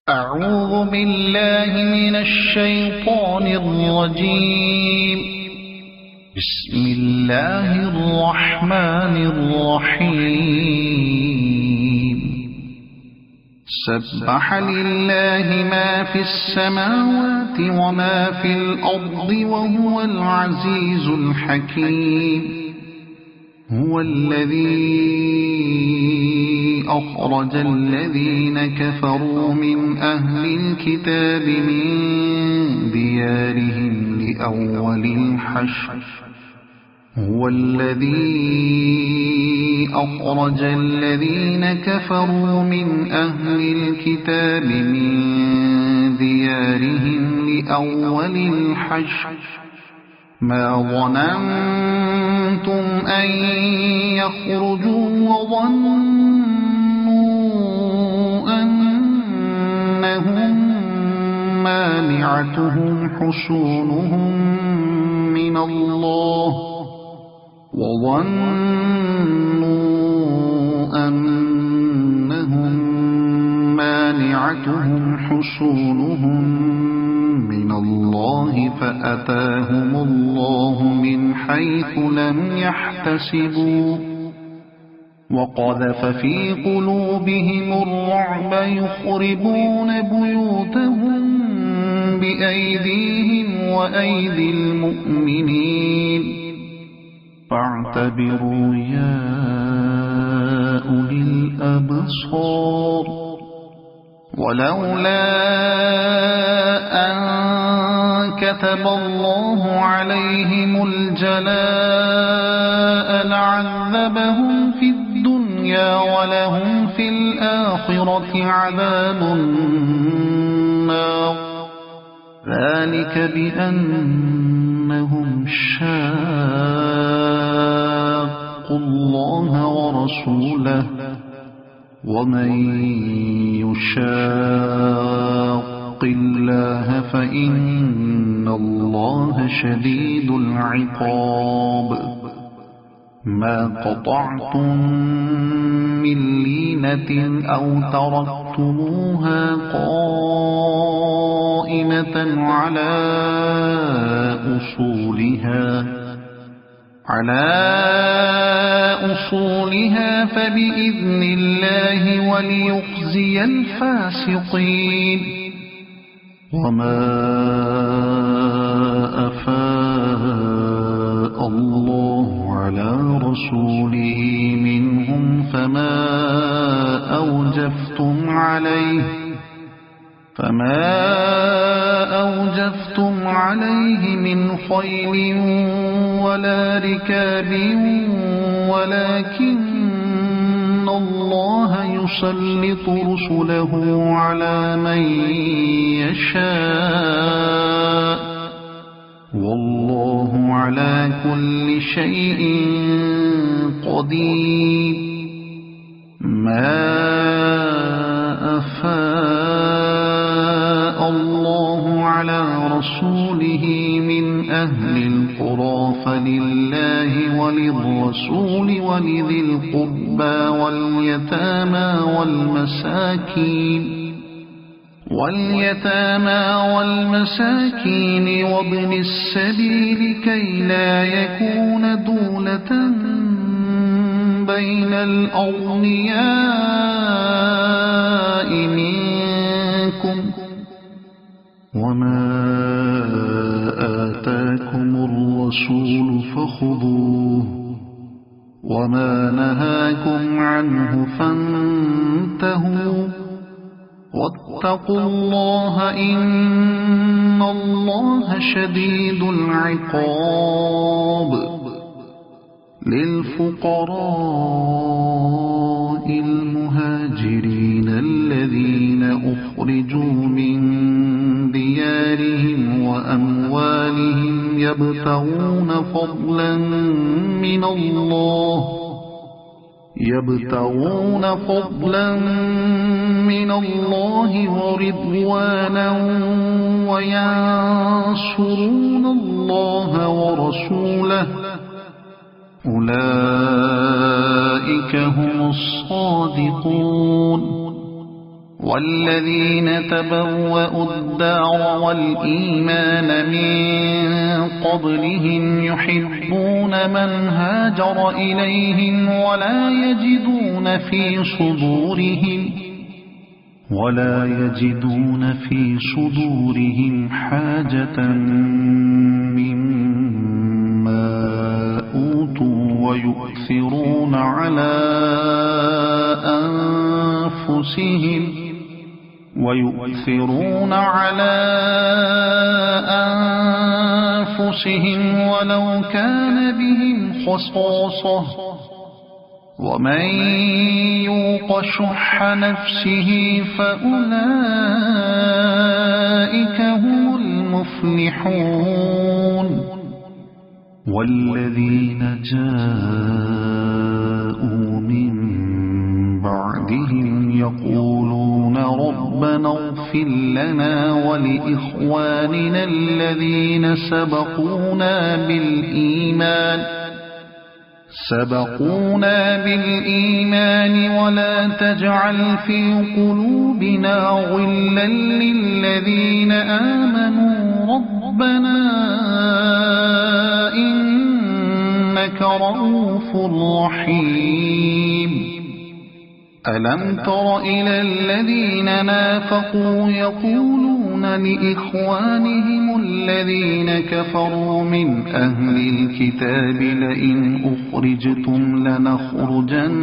أعوذ بالله من الشيطان الرجيم. بسم الله الرحمن الرحيم. سبح لله ما في السماوات وما في الأرض وهو العزيز الحكيم. هو الذي أخرج الذين كفروا من أهل الكتاب من ديارهم لأول الحشر. هو الذي أخرج الذين كفروا من أهل الكتاب من ديارهم لأول الحشر ما ظننتم أن يخرجوا وظنوا أنهم مانعتهم حصونهم من الله من الله فأتاهم الله من حيث لم يحتسبوا وقذف في قلوبهم الرعب يخربون بيوتهم بأيديهم وأيدي المؤمنين فاعتبروا يا أولي الأبصار. ولولا أن كتب الله عليهم الجلاء لعذبهم في الدنيا ولهم في الآخرة عذاب النار. ذلك بأنهم شاقوا الله ورسوله ومن يشاق الله فإن الله شديد العقاب. ما قطعتم من لينة أو تركتموها قائمة على أصولها فبإذن الله وليخزي الفاسقين. وما أفاء الله على رسوله منهم فما أوجفتم عليه من خيل ولا ركاب ولكن الله يسلط رسله على من يشاء والله على كل شيء قدير. ما أفاء الله على رسوله من أهل القرى فلله وللرسول ولذي القربى واليتامى والمساكين وابن السبيل كي لا يكون دولة بين الأغنياء منكم. وما آتاكم الرسول فخذوه وما نهاكم عنه فانتهوا واتقوا الله إن الله شديد العقاب. للفقراء المهاجرين الذين أخرجوا من ديارهم وأموالهم يبتغون فضلا من الله ورضوانا وينصرون الله ورسوله أولئك هم الصادقون. والذين تبوأوا الدار والإيمان من قبلهم يحبون من هاجر إليهم ولا يجدون في صدورهم حاجة مما أوتوا ويؤثرون على أنفسهم ولو كان بهم خصاصة ومن يوق شح نفسه فأولئك هم المفلحون والذين جاءوا من بعدهم يقولون ربنا اغفر لنا ولإخواننا الذين سبقونا بالإيمان ولا تجعل في قلوبنا غلا للذين آمنوا ربنا إنك رؤوف رحيم ألم تر إلى الذين نافقوا يقولون لإخوانهم الذين كفروا من أهل الكتاب لئن أخرجتم لنخرجن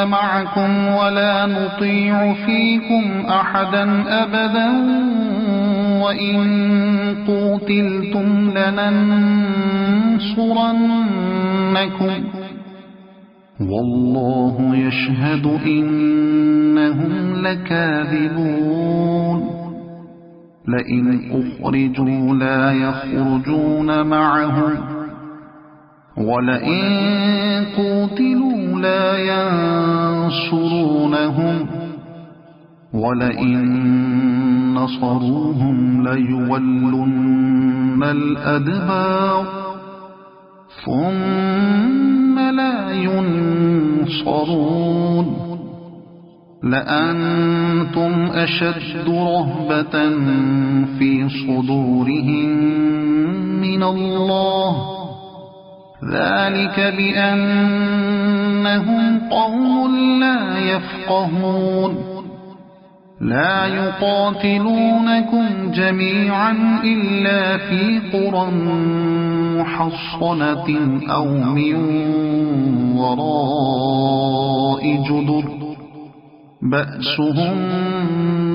معكم ولا نطيع فيكم أحدا أبدا وإن قوتلتم لننصرنكم والله يشهد إنهم لكاذبون لئن أخرجوا لا يخرجون معهم ولئن قوتلوا لا ينصرونهم ولئن نصروهم ليولن الأدبار ثم لا ينصرون لأنتم أشد رهبة في صدورهم من الله ذلك بأنهم قوم لا يفقهون لا يقاتلونكم جميعا إلا في قرى محصنة أو من وراء جدر بأسهم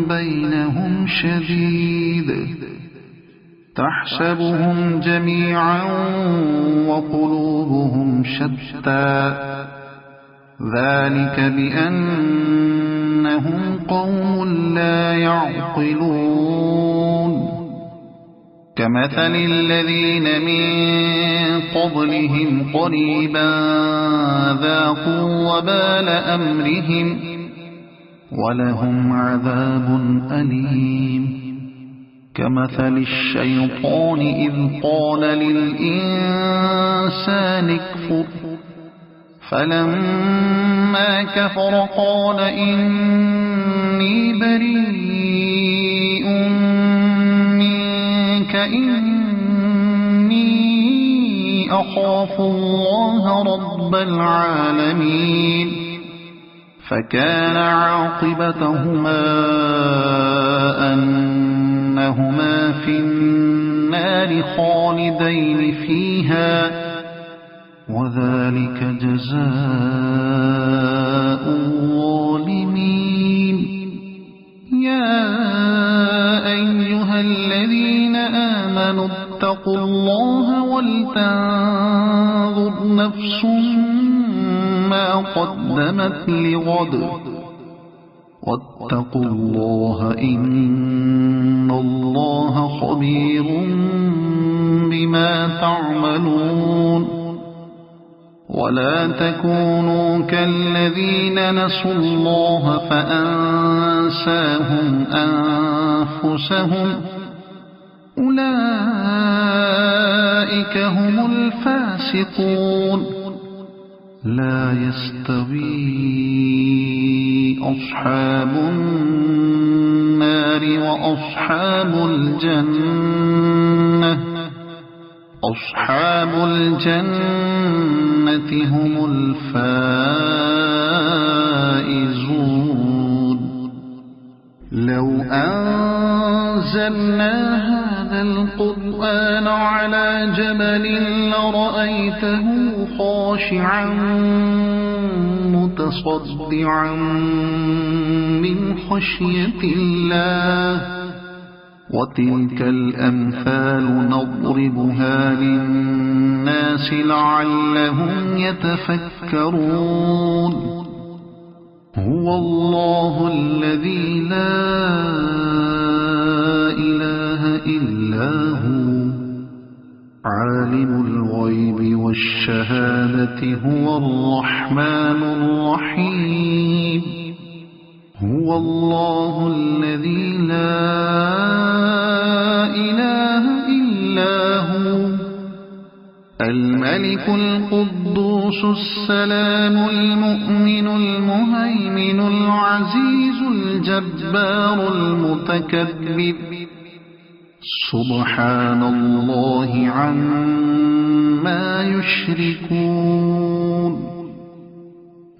بينهم شديد تحسبهم جميعا وقلوبهم شتى ذلك بأنهم قوم لا يعقلون كمثل الذين من قبلهم قريبا ذاقوا وبال أمرهم ولهم عذاب أليم كمثل الشيطان إذ قال للإنسان اكفر فلما كفر قال إني بريء منك إني أخاف الله رب العالمين فكان عاقبتهما أنهما في النار خالدين فيها وذلك جزاء الظالمين يا أيها الذين آمنوا اتقوا الله ولتنظر نفس ما قدمت لغد واتقوا الله إن الله خبير بما تعملون ولا تكونوا كالذين نسوا الله فأنساهم أنفسهم أولئك هم الفاسقون لا يستوي أصحاب النار وأصحاب الجنة أصحاب الجنة هم الفائزون لو أنزلنا هذا القرآن على جبل لرأيته خاشعا متصدعا من خشية الله وتلك الأمثال نضربها للناس لعلهم يتفكرون هو الله الذي لا إله إلا هو عالم الغيب والشهادة هو الرحمن الرحيم هو الله الذي لا إله إلا هو الملك القدوس السلام المؤمن المهيمن العزيز الجبار المتكبر سبحان الله عما يشركون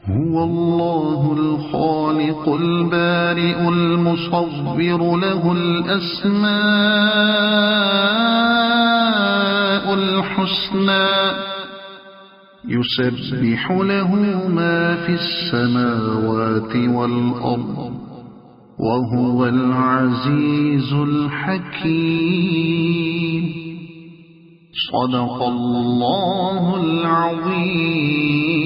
هو الله الخالق البارئ المصور له الأسماء الحسنى يسبح له ما في السماوات والأرض وهو العزيز الحكيم صدق الله العظيم.